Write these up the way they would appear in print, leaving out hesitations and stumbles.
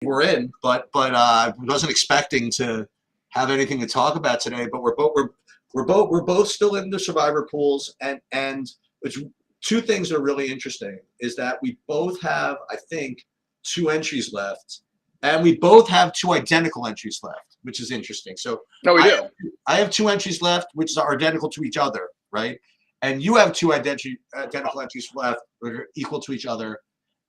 we're in, but I wasn't expecting to have anything to talk about today. But we're both still in the survivor pools, and which two things are really interesting is that we both have, I think, two entries left, and we both have two identical entries left, which is interesting. So No, we I do. have, I have two entries left, which are identical to each other, right? And you have two identical entries left, that are equal to each other,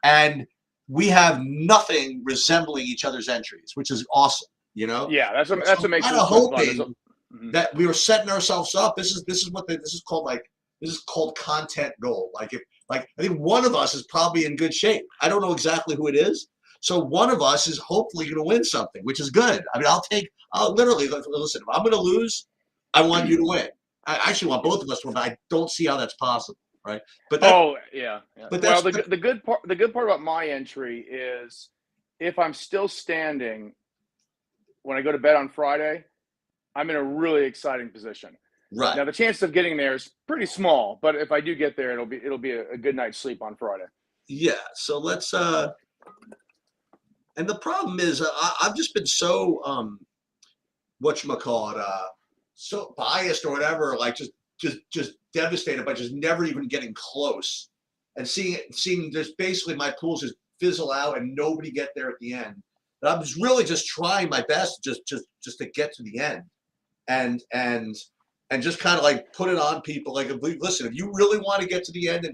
and we have nothing resembling each other's entries, which is awesome. You know, Yeah, so that's what I'm makes kind of this one fun. hoping Mhm. that we were setting ourselves up. This is called like this is called content gold. Like if like I think one of us is probably in good shape. I don't know exactly who it is. So one of us is hopefully going to win something, which is good. I mean, I'll literally listen. If I'm going to lose, I want you to win. I actually want both of us to win, but I don't see how that's possible, right? But that, Oh, yeah, yeah. but Well, that's the good part about my entry is if I'm still standing when I go to bed on Friday, I'm in a really exciting position. right. Now the chance of getting there is pretty small, but if I do get there, it'll be a good night's sleep on Friday. Yeah. So let's. And the problem is, I've just been so whatchamacallit, so biased or whatever, like just devastated by just never even getting close, and seeing just basically my pools just fizzle out and nobody get there at the end. But I was really just trying my best just to get to the end, and and and just kind of like put it on people. Like, listen, if you really want to get to the end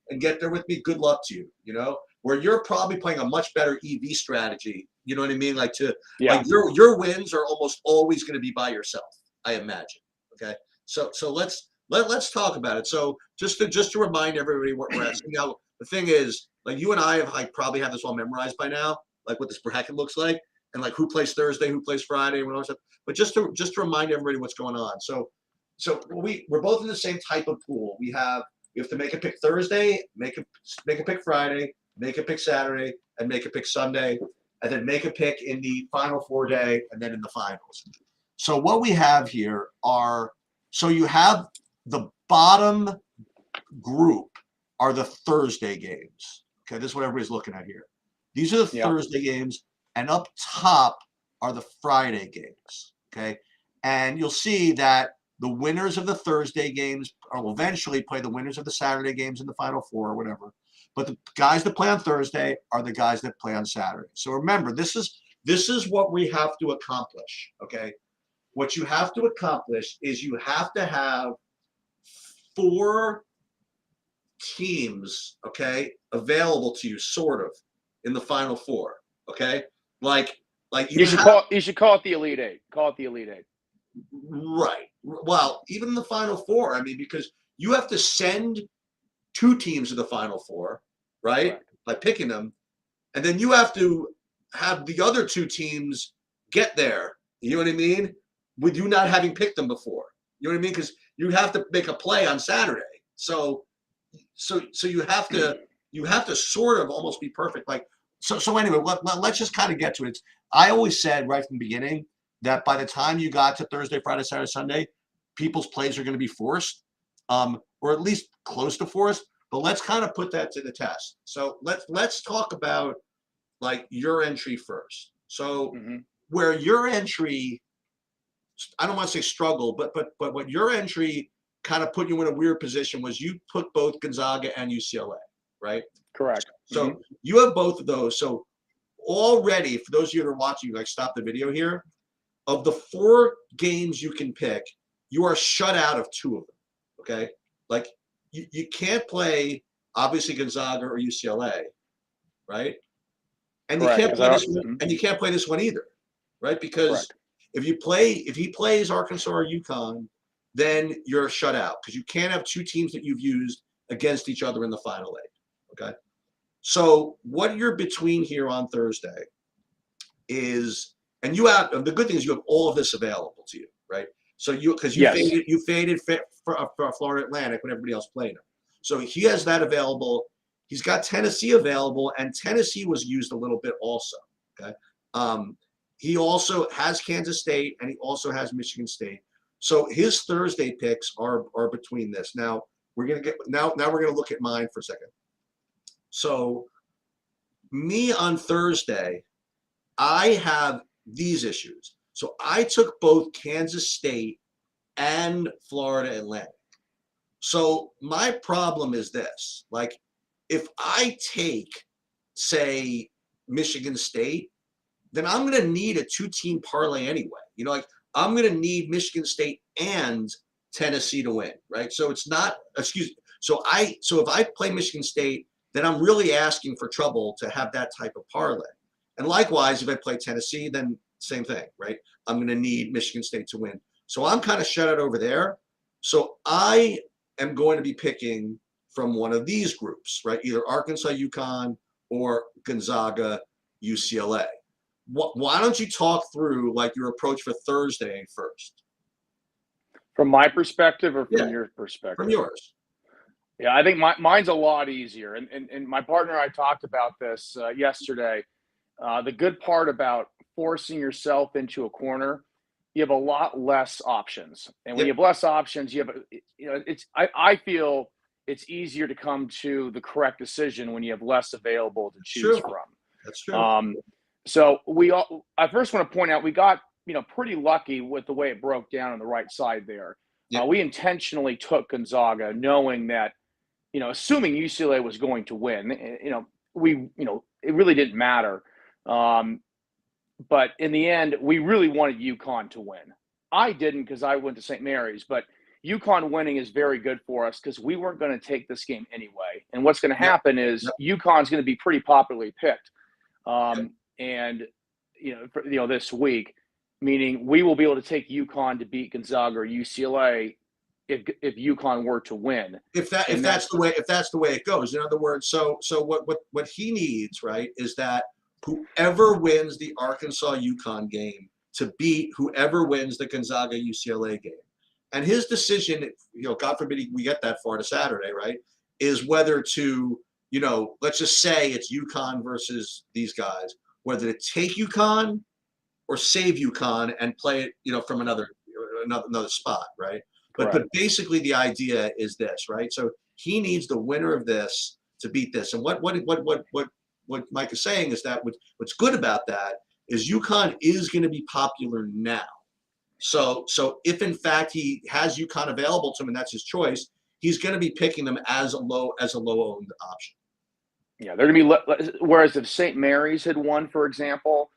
and get there with me, good luck to you. You know, where you're probably playing a much better EV strategy. You know what I mean? Like Yeah. your wins are almost always going to be by yourself, I imagine. Okay, so let's talk about it. So just to remind everybody what we're at. So now the thing is, like you and I have like probably have this all memorized by now, like what this bracket looks like, and like who plays Thursday, who plays Friday, and all that stuff. But just to remind everybody what's going on. So we're both in the same type of pool. We have to make a pick Thursday, make a pick Friday, make a pick Saturday, and make a pick Sunday, and then make a pick in the final 4 day, and then in the finals. So what we have here are so you have the bottom group are the Thursday games. Okay, this is what everybody's looking at here. These are the Yeah. Thursday games, and up top are the Friday games. Okay, and you'll see that the winners of the Thursday games will eventually play the winners of the Saturday games in the Final Four or whatever. But the guys that play on Thursday are the guys that play on Saturday. So remember, this is what we have to accomplish. Okay, what you have to accomplish is you have to have four teams, okay, available to you, sort of, in the Final Four. Okay, like like you You should have call it the Elite Eight. Call it the Elite Eight. right. Well, even the Final Four. I mean, because you have to send two teams to the Final Four, right? Correct. By picking them, and then you have to have the other two teams get there. You know what I mean? With you not having picked them before. You know what I mean? Because you have to make a play on Saturday. So you have to sort of almost be perfect. Like so anyway, let's just kind of get to it. I always said right from the beginning that by the time you got to Thursday, Friday, Saturday, Sunday, people's plays are going to be forced, or at least close to forced. But let's kind of put that to the test. So let's talk about like your entry first. So Hmm. where your entry, I don't want to say struggle, but what your entry kind of put you in a weird position was you put both Gonzaga and UCLA, right? Correct. Hmm. So you have both of those. So already, for those of you that are watching, like stop the video here. Of the four games you can pick, you are shut out of two of them. Okay, like you can't play obviously Gonzaga or UCLA, right? And you Correct. can't Because play I this don't. one, Mhm. and you can't play this one either, right? Because Correct. if he plays Arkansas or UConn, then you're shut out because you can't have two teams that you've used against each other in the final eight. Okay. So what you're between here on Thursday is, and you have the good thing is you have all of this available to you, right? So because Yes. you faded for Florida Atlantic when everybody else played him, so he has that available. He's got Tennessee available, and Tennessee was used a little bit also. Okay, um, he also has Kansas State, and he also has Michigan State. So his Thursday picks are between this. Now we're gonna look at mine for a second. So me on Thursday, I have these issues. So I took both Kansas State and Florida Atlantic. So my problem is this, like, if I take, say, Michigan State, then I'm going to need a 2-team parlay anyway. Like, I'm going to need Michigan State and Tennessee to win, right? So it's not, so if I play Michigan State, then I'm really asking for trouble to have that type of parlay. And likewise, if I play Tennessee, then same thing, right? I'm going to need Michigan State to win. So I'm kind of shut out over there. So I am going to be picking from one of these groups, right? Either Arkansas, UConn, or Gonzaga, UCLA. Why don't you talk through like your approach for Thursday first? From my perspective or from your perspective? From yours. Yeah, I think mine's a lot easier. And my partner and I talked about this yesterday. The good part about forcing yourself into a corner, you have a lot less options. And when you have less options, you have, I feel it's easier to come to the correct decision when you have less available to choose from. That's true. So I first want to point out, we got, pretty lucky with the way it broke down on the right side there. We intentionally took Gonzaga knowing that, assuming UCLA was going to win, it really didn't matter. But in the end, we really wanted UConn to win. I didn't because I went to St. Mary's, but UConn winning is very good for us because we weren't going to take this game anyway. And what's going to happen is UConn's going to be pretty popularly picked. And, this week, meaning we will be able to take UConn to beat Gonzaga or UCLA if UConn were to win. If that's the way it goes. In other words, so what he needs, right, is that whoever wins the Arkansas UConn game to beat whoever wins the Gonzaga UCLA game. And his decision, God forbid we get that far to Saturday, right, is whether to, let's just say it's UConn versus these guys, whether to take UConn or save UConn and play it, from another spot, right? But basically the idea is this, right? So he needs the winner of this to beat this. And what Mike is saying is that what's good about that is UConn is going to be popular now. So if in fact he has UConn available to him and that's his choice, he's going to be picking them as a low owned option. Yeah, they're going to be. Whereas if St. Mary's had won, for example,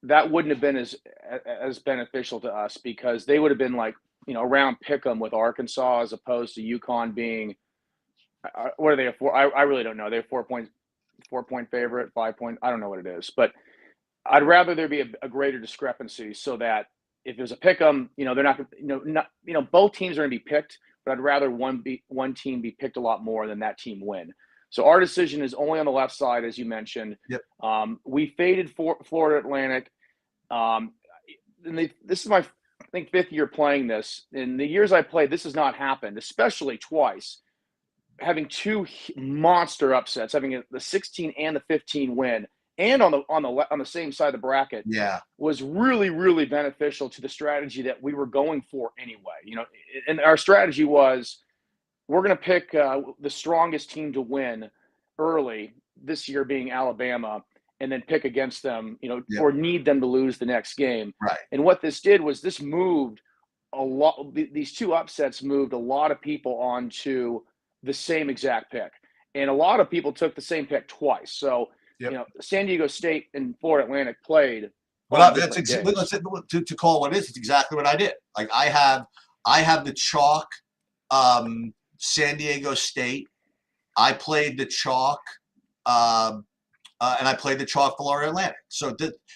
that wouldn't have been as beneficial to us because they would have been like around pick'em with Arkansas as opposed to UConn being. What are they for? I really don't know. They're 4-point favorite, 5-point. I don't know what it is, but I'd rather there be a greater discrepancy so that if there's a pick'em, they're not, both teams are going to be picked, but I'd rather one team be picked a lot more than that team win. So our decision is only on the left side, as you mentioned. We faded Florida Atlantic. This is my, I think, 5th year playing this. In the years I played, this has not happened, especially twice. Having 2 monster upsets, having the 16 and the 15 win, and on the same side of the bracket, was really, really beneficial to the strategy that we were going for anyway. And our strategy was we're going to pick the strongest team to win early, this year being Alabama, and then pick against them, or need them to lose the next game. Right. And what this did was this moved a lot. These 2 upsets moved a lot of people onto the same exact pick, and a lot of people took the same pick twice. So. San Diego State and Florida Atlantic played. Well, to call what is, it's exactly what I did. Like I have the chalk San Diego State. I played the chalk and I played the chalk Florida Atlantic. So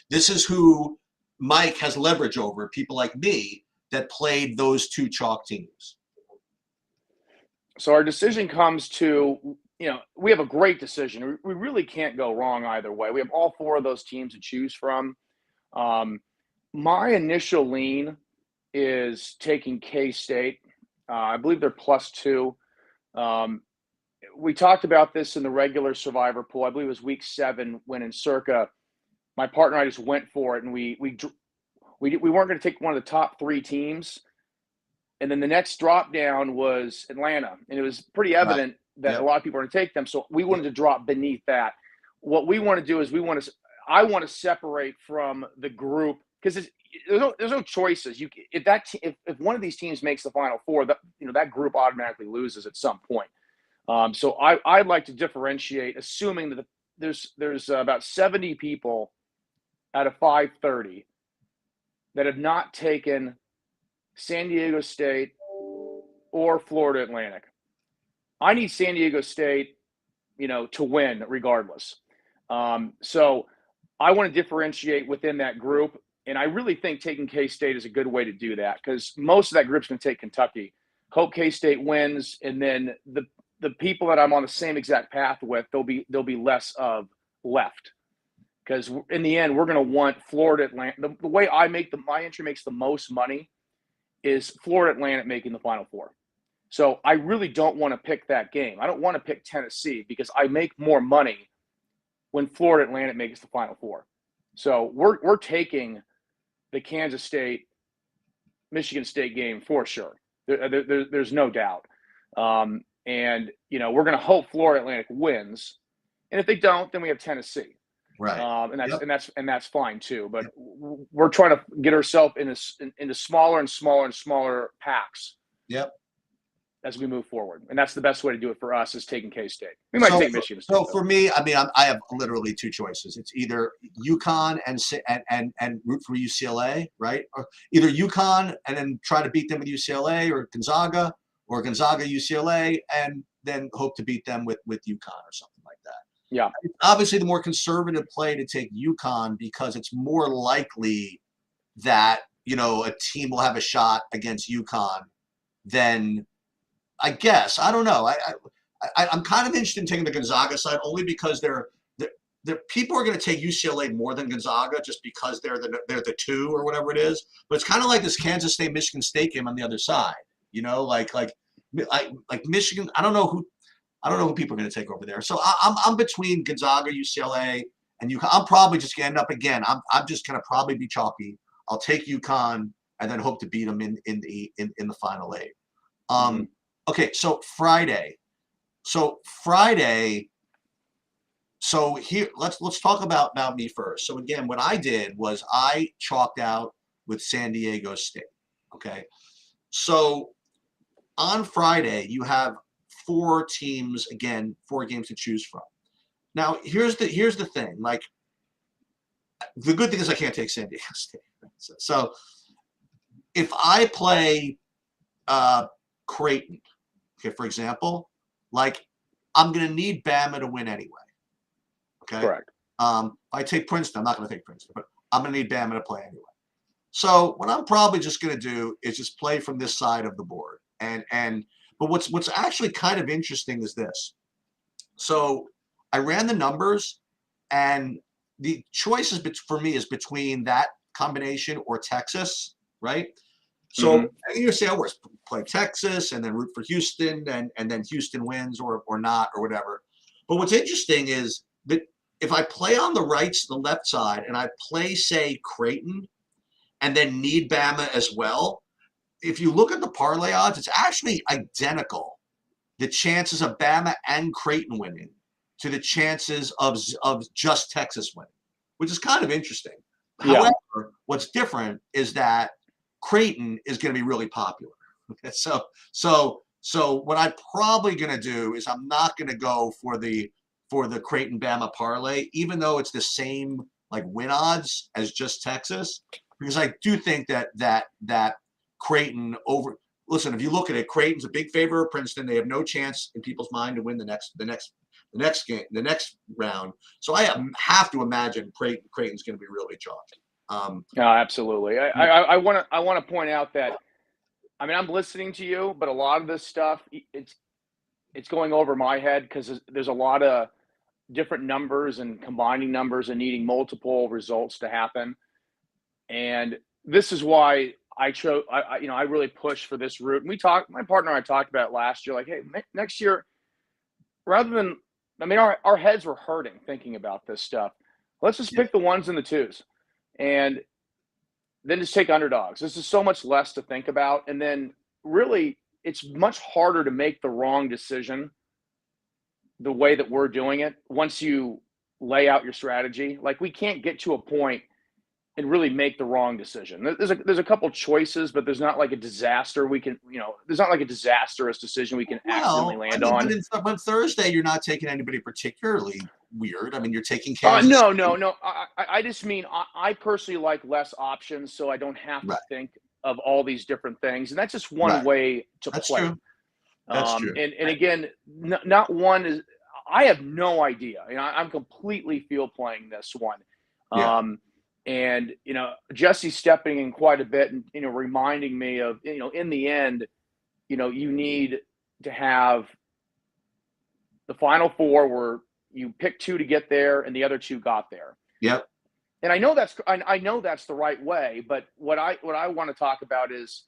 this is who Mike has leverage over, people like me that played those 2 chalk teams. So our decision comes to we have a great decision. We really can't go wrong either way. We have all 4 of those teams to choose from. My initial lean is taking K-State. I believe they're +2. We talked about this in the regular Survivor pool. I believe it was week 7 when in Circa, my partner and I just went for it, and we weren't going to take one of the top 3 teams. And then the next drop down was Atlanta, and it was pretty evident that a lot of people are going to take them. So we wanted to drop beneath that. What we want to do is I want to separate from the group because there's no choices. If one of these teams makes the Final Four, that group automatically loses at some point. So I'd like to differentiate, assuming that there's about 70 people out of 530 that have not taken San Diego State or Florida Atlantic. I need San Diego State, to win regardless. So I want to differentiate within that group. And I really think taking K-State is a good way to do that because most of that group's going to take Kentucky. Hope K-State wins, and then the people that I'm on the same exact path with, there'll be less of left. Because in the end, we're going to want Florida Atlantic. The way my entry makes the most money is Florida Atlantic making the Final Four. So I really don't want to pick that game. I don't want to pick Tennessee because I make more money when Florida Atlantic makes the Final Four. So we're taking the Kansas State, Michigan State game for sure. There's no doubt. And we're going to hope Florida Atlantic wins. And if they don't, then we have Tennessee. Right. And that's fine too. But we're trying to get ourselves into smaller and smaller and smaller packs. Yep. As we move forward, and that's the best way to do it for us is taking K-State. We might take Michigan State. So for me, I mean, I have literally two choices. It's either UConn and root for UCLA, right? Or either UConn and then try to beat them with UCLA, or Gonzaga UCLA, and then hope to beat them with UConn or something like that. Yeah. Obviously, the more conservative play to take UConn because it's more likely that a team will have a shot against UConn than. I guess I don't know. I'm kind of interested in taking the Gonzaga side only because they're people are going to take UCLA more than Gonzaga just because they're the two or whatever it is. But it's kind of like this Kansas State Michigan State game on the other side. Like Michigan. I don't know who people are going to take over there. So I'm between Gonzaga, UCLA, and UConn. I'm probably just going to end up again. I'm just going to probably be chalky. I'll take UConn and then hope to beat them in the final eight. Okay, so Friday. So here let's talk about me first. So again, what I did was I chalked out with San Diego State. Okay. So on Friday, you have four games to choose from. Now, here's the thing. Like, the good thing is I can't take San Diego State. So if I play Creighton, okay, for example, like I'm going to need Bama to win anyway. Okay. Correct. If I take Princeton, I'm not going to take Princeton, but I'm going to need Bama to play anyway. So what I'm probably just going to do is just play from this side of the board. But what's actually kind of interesting is this. So I ran the numbers, and the choices for me is between that combination or Texas, right? So you say, we're play Texas and then root for Houston, and then Houston wins or not or whatever. But what's interesting is that if I play on the left side, and I play, say, Creighton, and then need Bama as well, if you look at the parlay odds, it's actually identical. The chances of Bama and Creighton winning to the chances of just Texas winning, which is kind of interesting. Yeah. However, what's different is that Creighton is going to be really popular. Okay, so what I'm probably going to do is I'm not going to go for the Creighton Bama parlay, even though it's the same like win odds as just Texas, because I do think that Creighton over. Listen, if you look at it, Creighton's a big favorite of Princeton. They have no chance in people's mind to win the next game, the next round. So I have to imagine Creighton's going to be really chalky. No, absolutely. I want to point out that, I mean, I'm listening to you, but a lot of this stuff, it's going over my head because there's a lot of different numbers and combining numbers and needing multiple results to happen. And this is why I really push for this route. And my partner and I talked about it last year, like, hey, next year, rather than, I mean, our heads were hurting thinking about this stuff. Let's just pick the ones and the twos. And then just take underdogs. This is so much less to think about. And then really, it's much harder to make the wrong decision the way that we're doing it once you lay out your strategy. Like, we can't get to a point and really make the wrong decision. There's a couple choices, but there's not like a disaster we can, there's not like a disastrous decision we can accidentally Well, I land mean, on. but Thursday you're not taking anybody particularly weird. I mean, you're taking Kansas No. State. I just mean I personally like less options, so I don't have to Right, think of all these different things, and that's just one right. way to That's play. true. That's true. And again, not one is. I have no idea. I'm completely field playing this one. Yeah. And Jesse's stepping in quite a bit, and reminding me of in the end, you need to have the final four where you pick two to get there, and the other two got there. Yep. And I know that's the right way, but what I want to talk about is,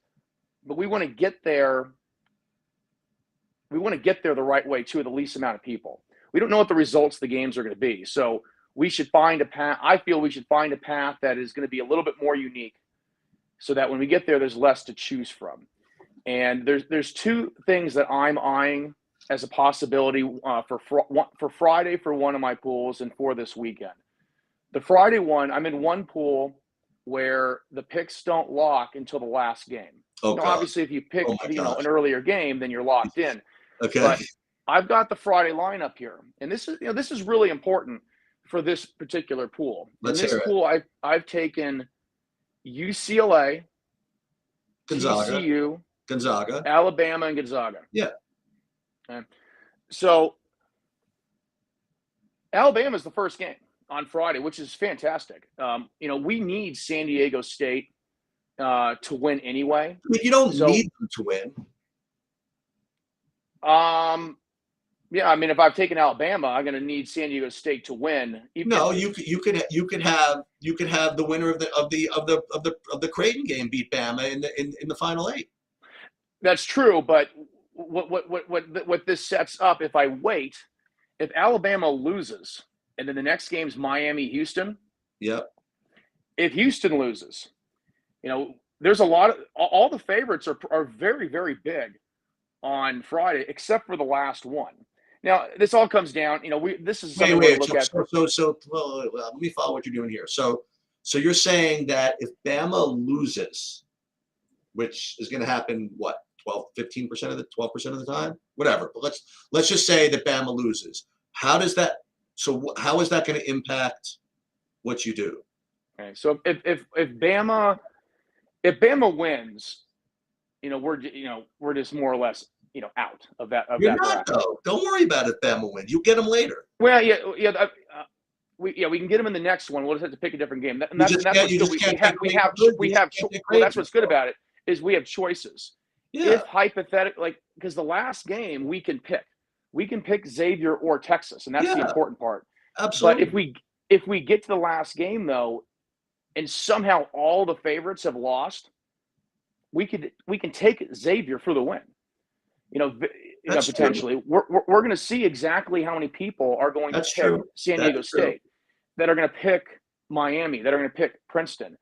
but we want to get there. We want to get there the right way too, the least amount of people. We don't know what the results of the games are going to be, so we should find a path. I feel we should find a path that is going to be a little bit more unique, so that when we get there, there's less to choose from. And there's two things that I'm eyeing as a possibility for Friday for one of my pools and for this weekend. The Friday one, I'm in one pool where the picks don't lock until the last game. Oh, God. Obviously, if you pick an earlier game, then you're locked in. Okay. But I've got the Friday lineup here, and this is really important for this particular pool. Let's in this hear it. pool, I've taken UCLA, Gonzaga, TCU, Alabama, and Gonzaga. Yeah. Okay. So Alabama is the first game on Friday, which is fantastic. We need San Diego State to win anyway. I mean, you don't need them to win. Yeah, I mean, if I've taken Alabama, I'm going to need San Diego State to win. No, you could have the winner of the Creighton game beat Bama in the Final 8. That's true, but what this sets up, if if Alabama loses, and then the next game's Miami-Houston. Yep. If Houston loses, there's a lot of all the favorites are very, very big on Friday, except for the last one. Now, this all comes down, this is something we look at. Well, let me follow what you're doing here. So you're saying that if Bama loses, which is going to happen, what, 15% of the 12% of the time, whatever. But let's just say that Bama loses. How is that going to impact what you do? Okay, so if Bama wins, we're just more or less out of that. You're not, though. Don't worry about it. Bama win. You get them later. Well, yeah. We can get them in the next one. We'll just have to pick a different game. And that's what's good. Well, that's what's good about it is we have choices. Yeah. If hypothetically, because the last game we can pick Xavier or Texas, and that's the important part. Absolutely. But if we get to the last game though, and somehow all the favorites have lost, we can take Xavier for the win. Potentially. True. We're going to see exactly how many people are going to pick San Diego State, that are going to pick Miami, that are going to pick Princeton,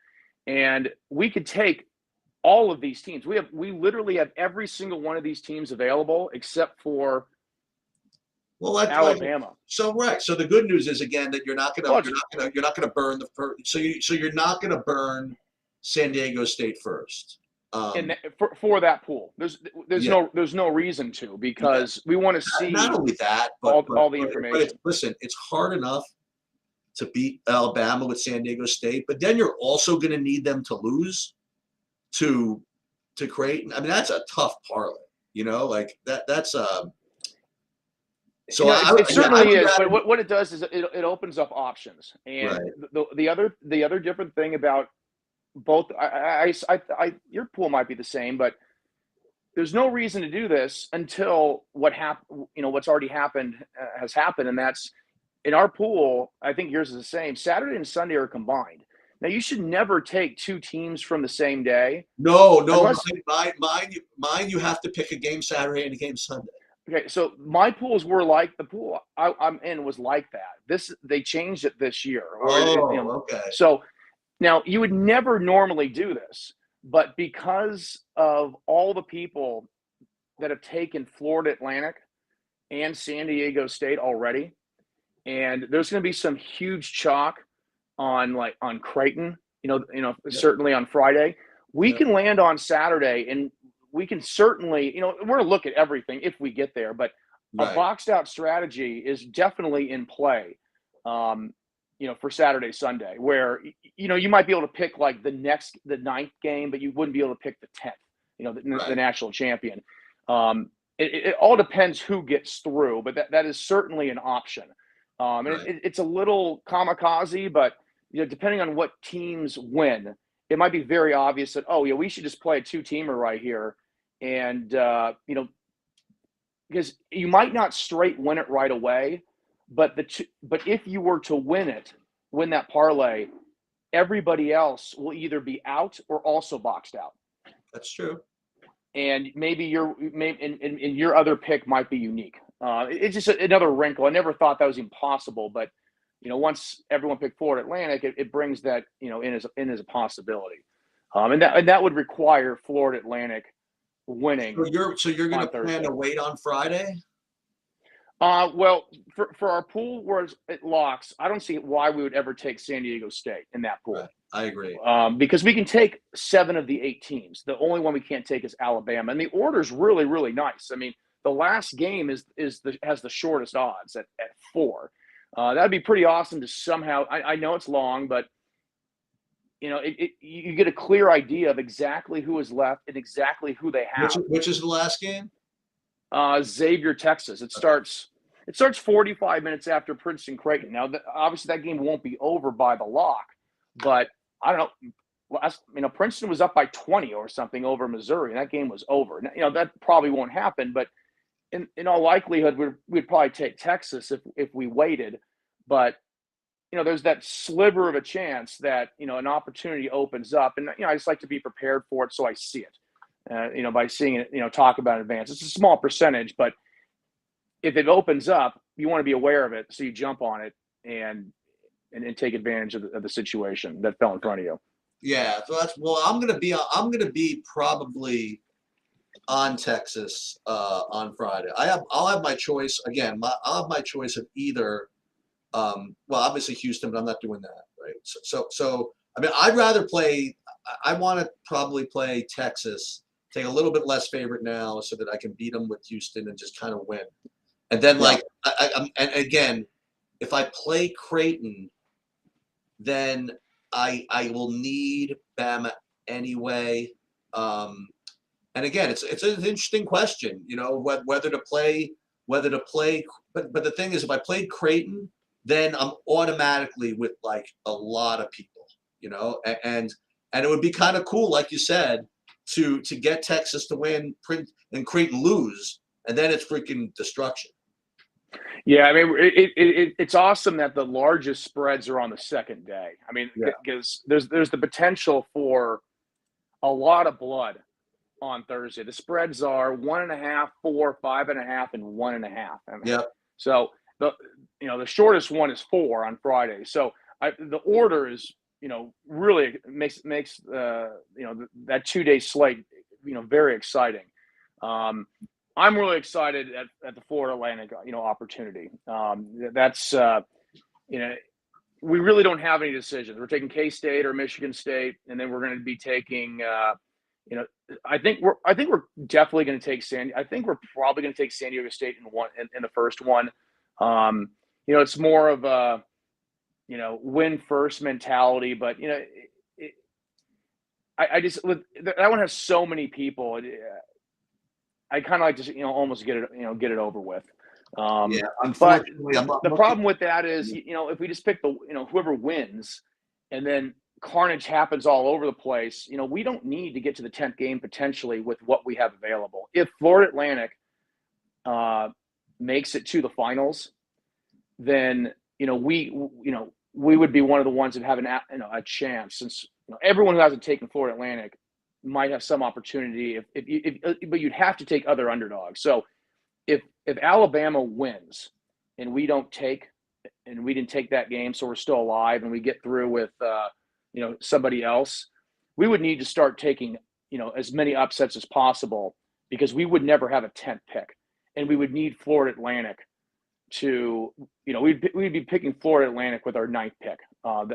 and we could take all of these teams. We literally have every single one of these teams available except for Alabama. So the good news is again that you're not going to burn the first. So you're not going to burn San Diego State first. For that pool, there's no reason to, because we want to see not only that, but all the information. Listen, it's hard enough to beat Alabama with San Diego State, but then you're also going to need them to lose to Creighton. I mean, that's a tough parlay. Like that's So it certainly is. But what it does is it opens up options, and the other different thing about both, your pool might be the same, but there's no reason to do this until what's already happened has happened, and that's in our pool. I think yours is the same. Saturday and Sunday are combined. Now you should never take two teams from the same day. No. Mine, you have to pick a game Saturday and a game Sunday. Okay, so my pools were like the pool I'm in was like that. They changed it this year. Okay. So now you would never normally do this, but because of all the people that have taken Florida Atlantic and San Diego State already, and there's going to be some huge chalk on Creighton. Yep. Certainly on Friday. We Yep. can land on Saturday, and we can certainly, we're going to look at everything if we get there, but a Right. boxed out strategy is definitely in play, for Saturday, Sunday, where, you might be able to pick like the ninth game, but you wouldn't be able to pick the 10th, the Right. national champion. It all depends who gets through, but that is certainly an option. And Right. it's a little kamikaze, but depending on what teams win, it might be very obvious that, oh yeah, we should just play a two-teamer right here, and because you might not straight win it right away, but if you were to win that parlay, everybody else will either be out or also boxed out. That's true. And maybe your other pick might be unique. It's just another wrinkle. I never thought that was impossible, but once everyone picked Florida Atlantic, it brings that in as a possibility, and that would require Florida Atlantic winning. So you're going to plan Thursday. to wait on Friday? Well, for our pool where it locks, I don't see why we would ever take San Diego State in that pool. Right. I agree. Because we can take 7 of the 8 teams. The only one we can't take is Alabama, and the order's really, really nice. I mean, the last game has the shortest odds at 4. That'd be pretty awesome to somehow. I know it's long, but you get a clear idea of exactly who is left and exactly who they have. Which is the last game? Xavier, Texas. It starts 45 minutes after Princeton Creighton. Now, obviously, that game won't be over by the lock, but I don't know. Princeton was up by 20 or something over Missouri, and that game was over. Now, that probably won't happen, but in all likelihood, we'd probably take Texas if we waited. But there's that sliver of a chance that an opportunity opens up, and I just like to be prepared for it, so I see it. By seeing it, talk about it in advance. It's a small percentage, but if it opens up, you want to be aware of it, so you jump on it and take advantage of the situation that fell in front of you. Yeah, so I'm gonna be probably on Texas on Friday. I'll have my choice again. I'll have my choice of either. Obviously Houston, but I'm not doing that, right? So I mean, I'd rather play. I want to probably play Texas. Take a little bit less favorite now, so that I can beat them with Houston and just kind of win. And then, and again, if I play Creighton, then I will need Bama anyway. And again, it's an interesting question, whether to play. But the thing is, if I played Creighton, then I'm automatically with like a lot of people, and it would be kind of cool, like you said, to get Texas to win and Creighton lose, and then it's freaking destruction. Yeah, I mean, it's awesome that the largest spreads are on the second day. I mean, because there's the potential for a lot of blood on Thursday. The spreads are 1.5, 4, 5.5, and 1.5. I mean, yeah. So the shortest one is 4 on Friday. So the order is really makes that 2-day slate very exciting. I'm really excited at the Florida Atlantic opportunity. That's we really don't have any decisions. We're taking K-State or Michigan State, and then we're going to be taking I think we're definitely going to take I think we're probably going to take San Diego State in the first one. It's more of a win first mentality, but I just that one has so many people. I kind of like to almost get it over with. Unfortunately, but the problem with that is if we just pick whoever wins, and then carnage happens all over the place. We don't need to get to the 10th game potentially with what we have available. If Florida Atlantic makes it to the finals, then we would be one of the ones that have a chance, since everyone who hasn't taken Florida Atlantic might have some opportunity. But you'd have to take other underdogs. So if Alabama wins and we didn't take that game, so we're still alive and we get through with somebody else, we would need to start taking as many upsets as possible, because we would never have a 10th pick, and we would need Florida Atlantic to, we'd be picking Florida Atlantic with our 9th pick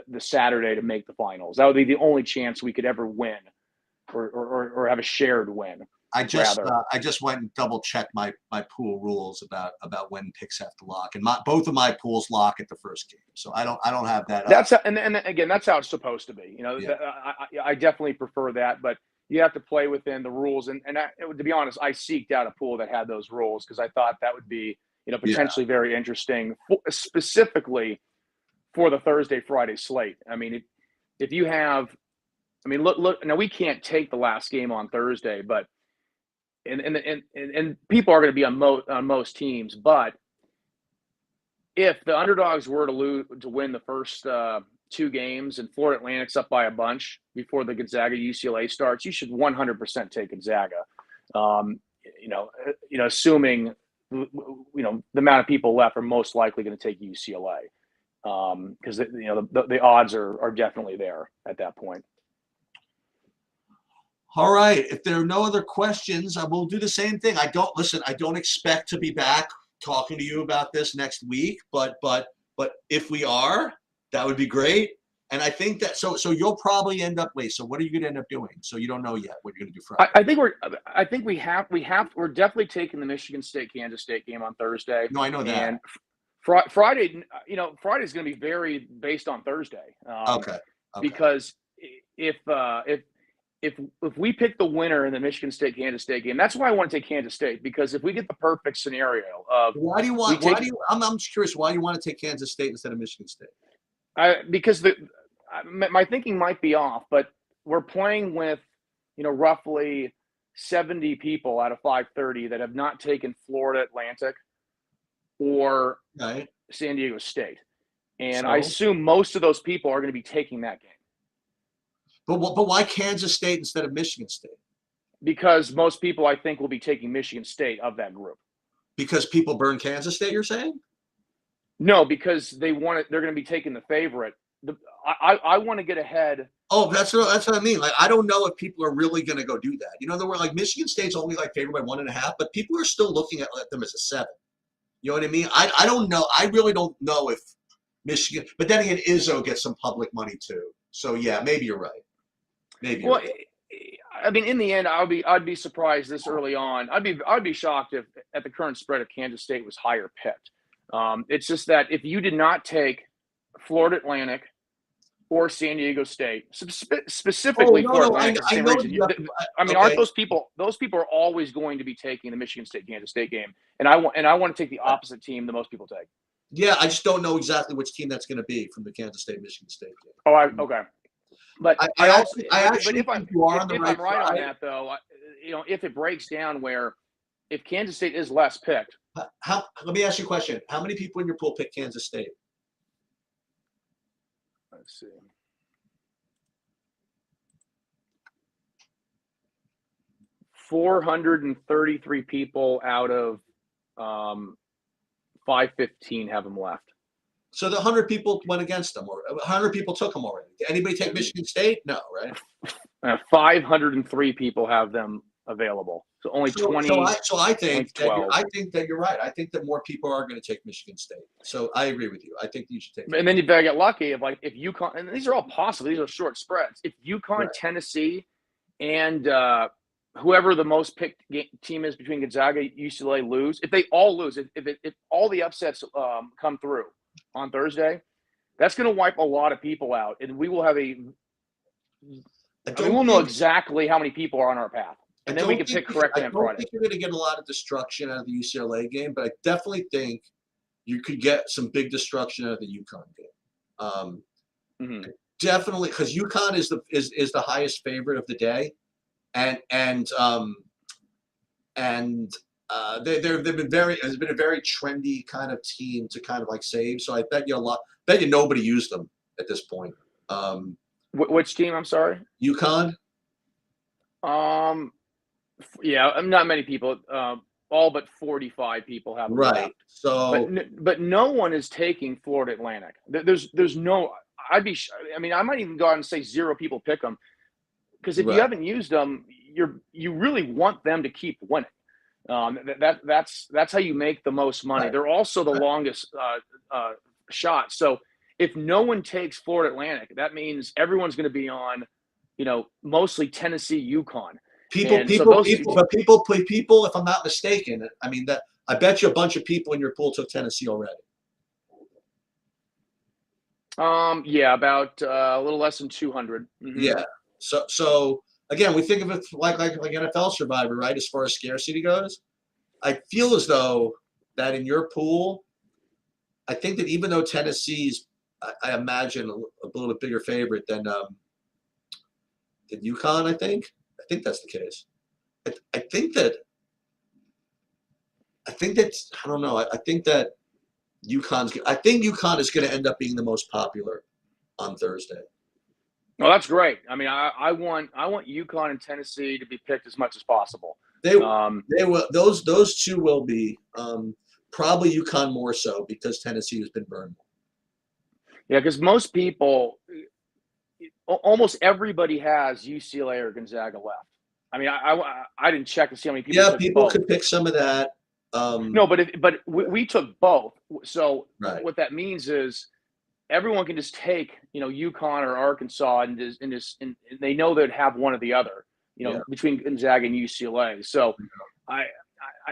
the Saturday to make the finals. That would be the only chance we could ever win or have a shared win. I just went and double checked my pool rules about when picks have to lock, and both of my pools lock at the first game, so I don't have that. That's and again, that's how it's supposed to be. Yeah. I definitely prefer that, but you have to play within the rules. And to be honest, I seeked out a pool that had those rules because I thought that would be potentially very interesting, specifically for the Thursday Friday slate. I mean, if you have, look. Now we can't take the last game on Thursday, but. And people are going to be on most teams, but if the underdogs were to win the first 2 games and Florida Atlantic's up by a bunch before the Gonzaga UCLA starts, you should 100% take Gonzaga. Assuming the amount of people left are most likely going to take UCLA because the odds are definitely there at that point. All right. If there are no other questions, I will do the same thing. I don't expect to be back talking to you about this next week, but if we are, that would be great. And I think that so you'll probably end up so what are you going to end up doing? So you don't know yet what you're going to do Friday. I think we're definitely taking the Michigan State Kansas State game on Thursday. No, I know that. And Friday, Friday's going to be very based on Thursday. Okay. Because if we pick the winner in the Michigan State Kansas State game, that's why I want to take Kansas State, because if we get the perfect scenario of I'm just curious why you want to take Kansas State instead of Michigan State. Because my thinking might be off, but we're playing with roughly 70 people out of 530 that have not taken Florida Atlantic or San Diego State, and I assume most of those people are going to be taking that game. But why Kansas State instead of Michigan State? Because most people, I think, will be taking Michigan State of that group. Because people burn Kansas State, you're saying? No, because they're going to be taking the favorite. I want to get ahead. Oh, that's what I mean. Like, I don't know if people are really going to go do that. There were Michigan State's only favored by 1.5, but people are still looking at them as a 7. You know what I mean? I don't know. I really don't know if Michigan. But then again, Izzo gets some public money too. So yeah, maybe you're right. Well, I mean, in the end, I'd be surprised this early on. I'd be shocked if at the current spread if Kansas State was higher picked. It's just that if you did not take Florida Atlantic or San Diego State, specifically Florida Atlantic, aren't those people? Those people are always going to be taking the Michigan State Kansas State game, and I want to take the opposite team that most people take. Yeah, I just don't know exactly which team that's going to be from the Kansas State Michigan State game. Oh, okay. But if I'm right on side. that, though, if it breaks down where if Kansas State is less picked. Let me ask you a question. How many people in your pool pick Kansas State? Let's see. $433 people out of 515 have them left. So the 100 people went against them, or 100 people took them already. Did anybody take Michigan State? No, right? 503 people have them available. So only 20. So I think that you're right. I think that more people are going to take Michigan State. So I agree with you. I think you should take. And then you better get lucky if UConn, and these are all possible. These are short spreads. If UConn, Tennessee, and whoever the most picked team is between Gonzaga, UCLA lose. If they all lose, if all the upsets come through on Thursday, that's going to wipe a lot of people out, and we will have we'll know exactly how many people are on our path, and then we can pick correctly on Friday. I don't think you're going to get a lot of destruction out of the UCLA game, but I definitely think you could get some big destruction out of the UConn game. Definitely, because UConn is the highest favorite of the day, and they've been has been a very trendy kind of team to kind of save. So I bet you nobody used them at this point. Which team? I'm sorry. UConn. Yeah, not many people. All but 45 people have them left. So, but no one is taking Florida Atlantic. There's no. I might even go out and say 0 people pick them, because if you haven't used them, you really want them to keep winning. That's how you make the most money. Right. They're also the longest shot. So if no one takes Florida Atlantic, that means everyone's going to be on, mostly Tennessee, Yukon, People, and so people, those two. people, but people, if I'm not mistaken, I mean that I bet you a bunch of people in your pool took Tennessee already. Yeah, about a little less than 200. Yeah. So again, we think of it like NFL Survivor, right? As far as scarcity goes, I feel as though that in your pool, I think that even though Tennessee's, I imagine a little bit bigger favorite than UConn. I think that's the case. I think that I don't know. I think that I think UConn is going to end up being the most popular on Thursday. Well, that's great. I mean, I want UConn and Tennessee to be picked as much as possible. They will. Those two will be probably UConn more so because Tennessee has been burned. Yeah, because most people, almost everybody has UCLA or Gonzaga left. I mean, I didn't check to see how many people. Yeah, took people both. could pick some of that. No, but we took both. So right. What that means is everyone can just take UConn or Arkansas and they know they'd have one or the other. Between Gonzaga and UCLA. So I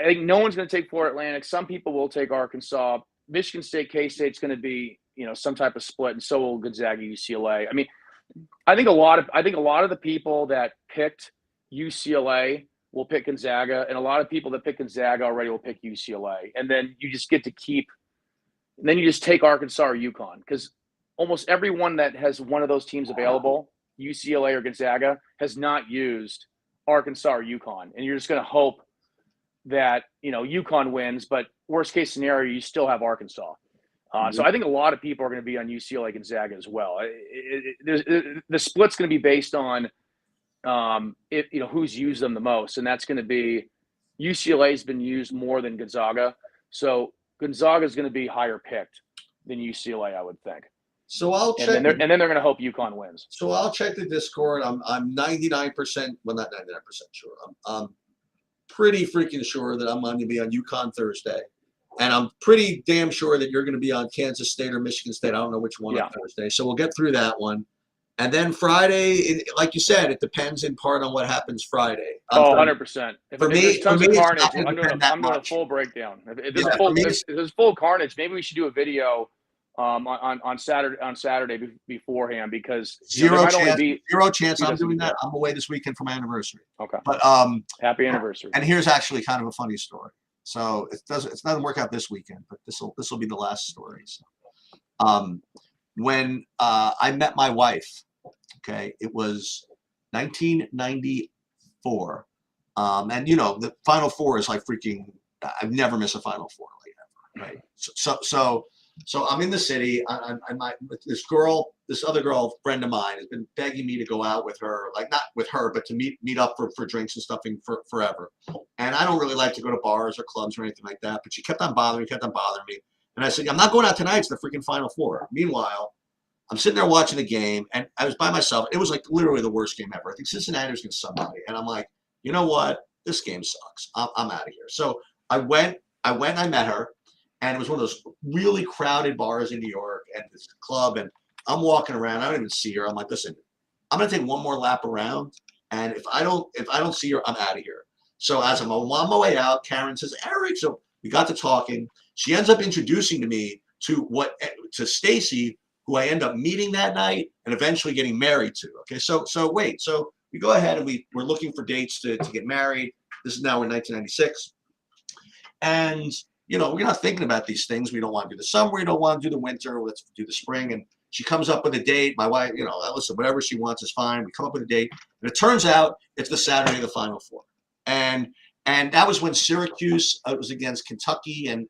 think no one's going to take Florida Atlantic. Some people will take Arkansas. Michigan State, K-State's going to be some type of split, and so will Gonzaga, UCLA. I mean, I think a lot of the people that picked UCLA will pick Gonzaga, and a lot of people that pick Gonzaga already will pick UCLA. And then you just get to keep. And then you just take Arkansas or UConn, because almost everyone that has one of those teams available, UCLA or Gonzaga, has not used Arkansas or UConn, and you're just going to hope that UConn wins. But worst case scenario, you still have Arkansas. So I think a lot of people are going to be on UCLA Gonzaga as well. The split's going to be based on who's used them the most, and that's going to be UCLA's been used more than Gonzaga, so Gonzaga is going to be higher picked than UCLA, I would think. So I'll check, and then they're going to hope UConn wins. So I'll check the Discord. I'm 99%, well, not 99% sure. I'm pretty freaking sure that I'm going to be on UConn Thursday. And I'm pretty damn sure that you're going to be on Kansas State or Michigan State. I don't know which one on Thursday. So we'll get through that one. And then Friday, like you said, it depends in part on what happens Friday. 100%. If there's tons of carnage, I'm doing a full breakdown. If there's full carnage, maybe we should do a video on Saturday beforehand, because zero chance I'm doing that. I'm away this weekend for my anniversary. Okay. But happy anniversary. And here's actually kind of a funny story. So it doesn't work out this weekend, but this will be the last story. So, when I met my wife, okay, it was 1994, and the Final Four is like freaking. I've never missed a Final Four like ever, right? So I'm in the city. This other girl, friend of mine, has been begging me to go out with her, like not with her, but to meet up for drinks and stuff for forever. And I don't really like to go to bars or clubs or anything like that. But she kept on bothering me. And I said, I'm not going out tonight. It's the freaking Final Four. Meanwhile, I'm sitting there watching the game, and I was by myself. It was like literally the worst game ever. I think Cincinnati was against somebody, and I'm like, you know what? This game sucks. I'm out of here. So I went and I met her. And it was one of those really crowded bars in New York, and this club, and I'm walking around. I don't even see her. I'm like, listen, I'm gonna take one more lap around, and if I don't see her, I'm out of here. So as I'm on my way out, Karen says, Eric. So we got to talking. She ends up introducing to me to Stacy, who I end up meeting that night and eventually getting married to. Okay, so we go ahead and we're looking for dates to get married. This is now in 1996, and we're not thinking about these things. We don't want to do the summer. We don't want to do the winter. Let's do the spring. And she comes up with a date. My wife, listen, whatever she wants is fine. We come up with a date. And it turns out it's the Saturday of the Final Four. And that was when Syracuse was against Kentucky and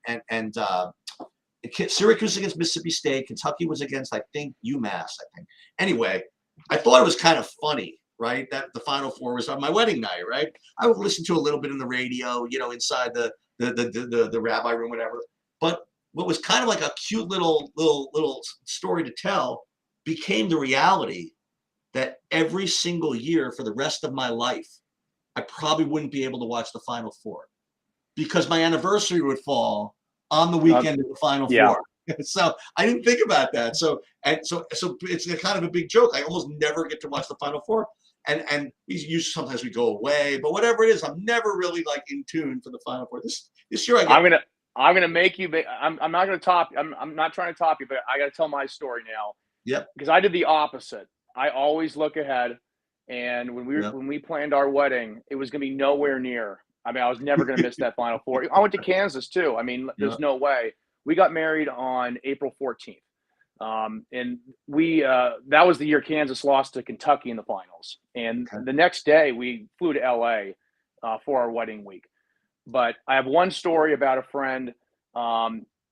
Syracuse against Mississippi State. Kentucky was against, I think, UMass, I think. Anyway, I thought it was kind of funny, right, that the Final Four was on my wedding night, right? I would listen to a little bit in the radio, inside the rabbi room, whatever. But what was kind of like a cute little story to tell became the reality that every single year for the rest of my life, I probably wouldn't be able to watch the Final Four. because my anniversary would fall on the weekend of the Final Four. So I didn't think about that. So it's a kind of a big joke. I almost never get to watch the Final Four. And sometimes we go away, but whatever it is, I'm never really like in tune for the Final Four. This year I'm gonna make you. I'm not gonna top. I'm not trying to top you, but I got to tell my story now. Yep. Because I did the opposite. I always look ahead, and when we planned our wedding, it was gonna be nowhere near. I mean, I was never gonna miss that Final Four. I went to Kansas too. I mean, there's no way. We got married on April 14th. And that was the year Kansas lost to Kentucky in the finals. And the next day we flew to LA for our wedding week. But I have one story about a friend,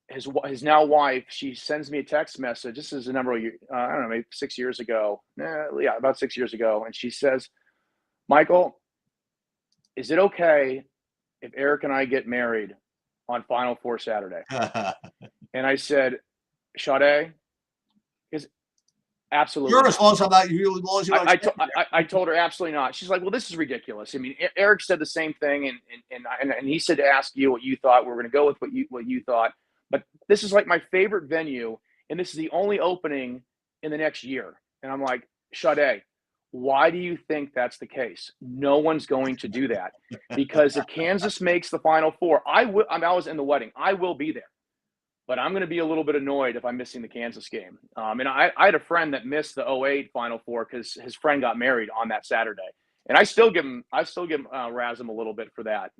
his now wife. She sends me a text message. This is a number of years, I don't know, maybe 6 years ago. About 6 years ago. And she says, Michael, is it okay if Eric and I get married on Final Four Saturday? And I said, Sade, absolutely. Sure, as long as I'm not you. As long as you I told her absolutely not. She's like, well, this is ridiculous. I mean, Eric said the same thing, and he said to ask you what you thought. We're going to go with what you thought. But this is like my favorite venue, and this is the only opening in the next year. And I'm like, Sade, why do you think that's the case? No one's going to do that, because if Kansas makes the Final Four, I was in the wedding. I will be there. But I'm going to be a little bit annoyed if I'm missing the Kansas game. And I had a friend that missed the 2008 Final Four because his friend got married on that Saturday, and I still give him razz him a little bit for that.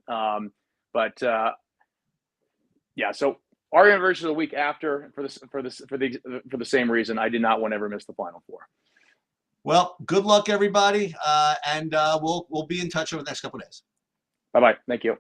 So our anniversary is the week after for the same reason. I did not want to ever miss the Final Four. Well, good luck, everybody, and we'll be in touch over the next couple of days. Bye-bye. Thank you.